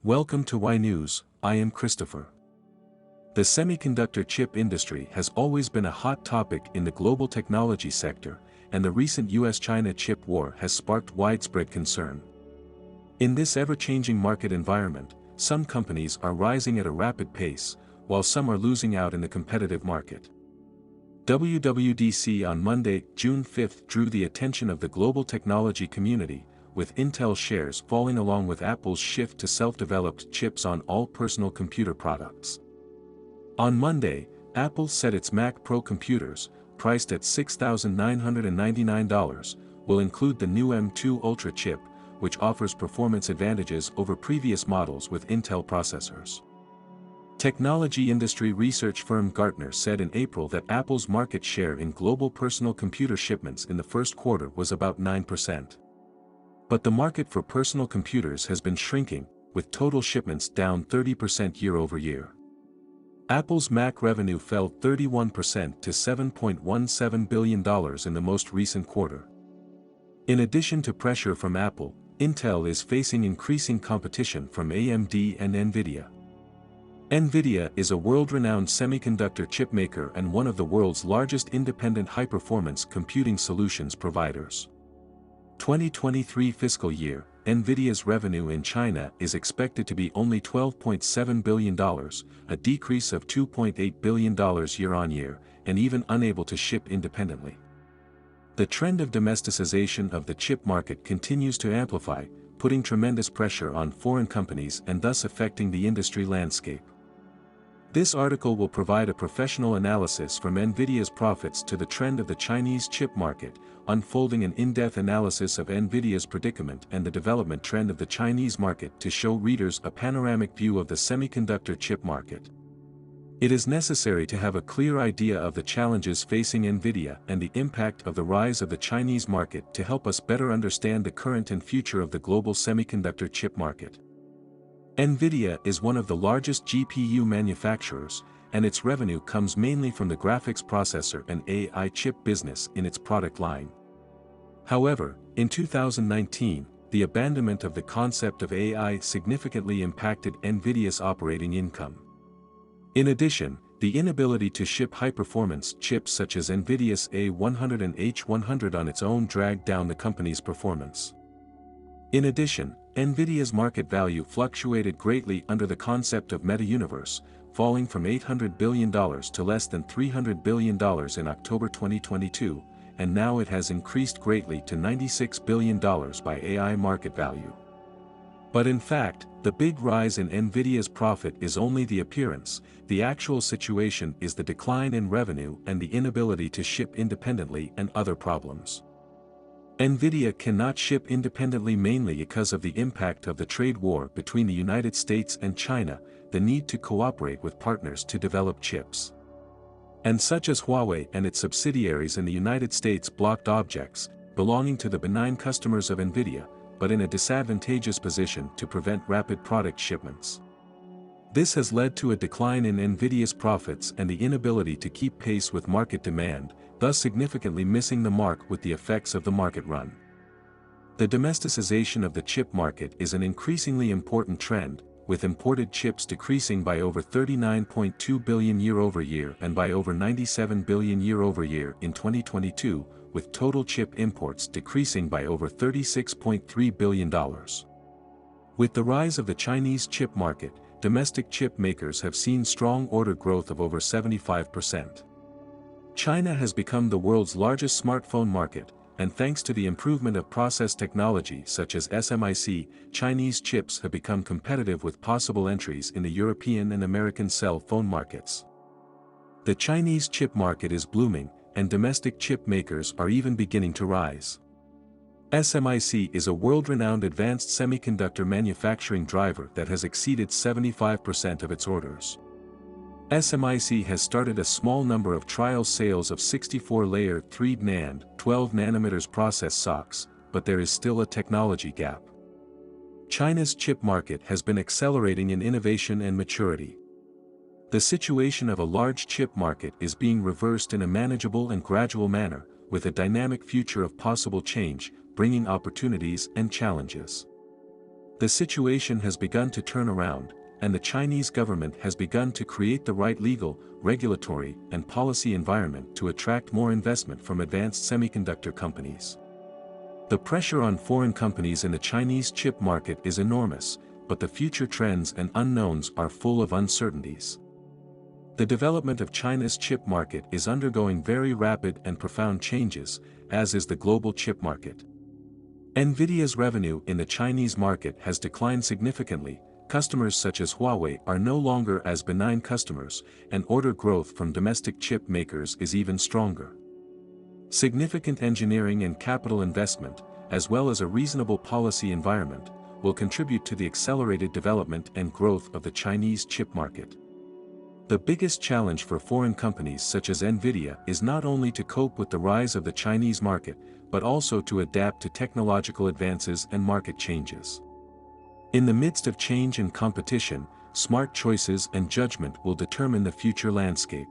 Welcome to Y News. I am Christopher. The semiconductor chip industry has always been a hot topic in the global technology sector, and the recent US-China chip war has sparked widespread concern. In this ever-changing market environment, some companies are rising at a rapid pace, while some are losing out in the competitive market. WWDC on Monday, June 5 drew the attention of the global technology community, with Intel shares falling along with Apple's shift to self-developed chips on all personal computer products. On Monday, Apple said its Mac Pro computers, priced at $6,999, will include the new M2 Ultra chip, which offers performance advantages over previous models with Intel processors. Technology industry research firm Gartner said in April that Apple's market share in global personal computer shipments in the first quarter was about 9%. But the market for personal computers has been shrinking, with total shipments down 30% year-over-year. Apple's Mac revenue fell 31% to $7.17 billion in the most recent quarter. In addition to pressure from Apple, Intel is facing increasing competition from AMD and Nvidia. Nvidia is a world-renowned semiconductor chipmaker and one of the world's largest independent high-performance computing solutions providers. 2023 fiscal year, Nvidia's revenue in China is expected to be only $12.7 billion, a decrease of $2.8 billion year-on-year, and even unable to ship independently. The trend of domesticization of the chip market continues to amplify, putting tremendous pressure on foreign companies and thus affecting the industry landscape. This article will provide a professional analysis from Nvidia's profits to the trend of the Chinese chip market, unfolding an in-depth analysis of Nvidia's predicament and the development trend of the Chinese market to show readers a panoramic view of the semiconductor chip market. It is necessary to have a clear idea of the challenges facing Nvidia and the impact of the rise of the Chinese market to help us better understand the current and future of the global semiconductor chip market. Nvidia is one of the largest GPU manufacturers, and its revenue comes mainly from the graphics processor and AI chip business in its product line. However, in 2019, the abandonment of the concept of AI significantly impacted Nvidia's operating income. In addition, the inability to ship high-performance chips such as Nvidia's A100 and H100 on its own dragged down the company's performance. In addition, Nvidia's market value fluctuated greatly under the concept of meta-universe, falling from $800 billion to less than $300 billion in October 2022, and now it has increased greatly to $96 billion by AI market value. But in fact, the big rise in Nvidia's profit is only the appearance. The actual situation is the decline in revenue and the inability to ship independently and other problems. Nvidia cannot ship independently mainly because of the impact of the trade war between the United States and China, the need to cooperate with partners to develop chips. And such as Huawei and its subsidiaries in the United States blocked objects, belonging to the benign customers of Nvidia, but in a disadvantageous position to prevent rapid product shipments. This has led to a decline in Nvidia's profits and the inability to keep pace with market demand, thus significantly missing the mark with the effects of the market run. The domesticization of the chip market is an increasingly important trend, with imported chips decreasing by over 39.2 billion year-over-year and by over 97 billion year-over-year in 2022, with total chip imports decreasing by over $36.3 billion. With the rise of the Chinese chip market, domestic chip makers have seen strong order growth of over 75%. China has become the world's largest smartphone market, and thanks to the improvement of process technology such as SMIC, Chinese chips have become competitive with possible entries in the European and American cell phone markets. The Chinese chip market is blooming, and domestic chip makers are even beginning to rise. SMIC is a world-renowned advanced semiconductor manufacturing driver that has exceeded 75% of its orders. SMIC has started a small number of trial sales of 64-layer 3D NAND, 12 nanometers process SoCs, but there is still a technology gap. China's chip market has been accelerating in innovation and maturity. The situation of a large chip market is being reversed in a manageable and gradual manner, with a dynamic future of possible change, bringing opportunities and challenges. The situation has begun to turn around, and the Chinese government has begun to create the right legal, regulatory, and policy environment to attract more investment from advanced semiconductor companies. The pressure on foreign companies in the Chinese chip market is enormous, but the future trends and unknowns are full of uncertainties. The development of China's chip market is undergoing very rapid and profound changes, as is the global chip market. Nvidia's revenue in the Chinese market has declined significantly. Customers such as Huawei are no longer as benign customers, and order growth from domestic chip makers is even stronger. Significant engineering and capital investment, as well as a reasonable policy environment, will contribute to the accelerated development and growth of the Chinese chip market. The biggest challenge for foreign companies such as Nvidia is not only to cope with the rise of the Chinese market, but also to adapt to technological advances and market changes. In the midst of change and competition, smart choices and judgment will determine the future landscape.